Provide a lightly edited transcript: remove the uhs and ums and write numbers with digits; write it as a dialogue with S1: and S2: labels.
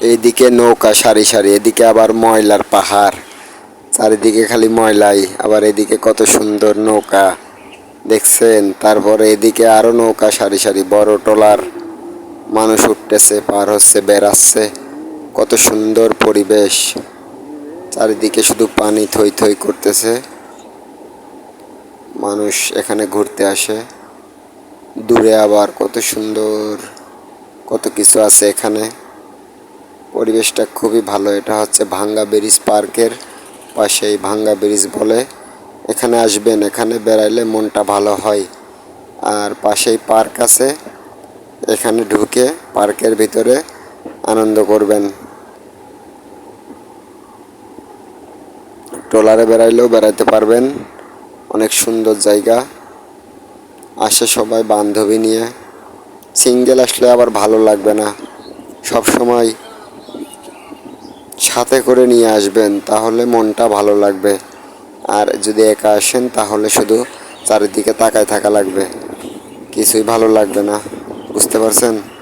S1: এইদিকে নৌকা সারি সারি, এদিকে আবার ময়লার পাহাড়, চারিদিকে খালি ময়লাই। আবার এদিকে কত সুন্দর নৌকা দেখছেন। তারপরে এদিকে আরো নৌকা সারি সারি, বড় ট্রলার, মানুষ উঠতেছে, পার হচ্ছে, বেড়াচ্ছে। কত সুন্দর পরিবেশ, চারিদিকে শুধু পানি থই থই করতেছে। মানুষ এখানে ঘুরতে আসে। দূরে আবার কত সুন্দর কত কিছু আছে এখানে। পরিবেশটা খুবই ভালো। এটা হচ্ছে ভাঙ্গা ব্রিজ পার্কের পাশেই, ভাঙ্গা ব্রিজ বলে। এখানে আসবেন, এখানে বেড়াইলে মনটা ভালো হয়। আর পাশেই পার্ক আছে, এখানে ঢুকে পার্কের ভিতরে আনন্দ করবেন। ট্রলারে বেড়াইলেও বেড়াইতে পারবেন, অনেক সুন্দর জায়গা। আসে সবাই বান্ধবী নিয়ে। সিঙ্গেল আসলে আবার ভালো লাগবে না, সব সময় সাথে করে নিয়ে আসবেন, তাহলে মনটা ভালো লাগবে। আর যদি একা আসেন তাহলে শুধু চারিদিকে তাকায় থাকা লাগবে, কিছুই ভালো লাগবে না। বুঝতে পারছেন?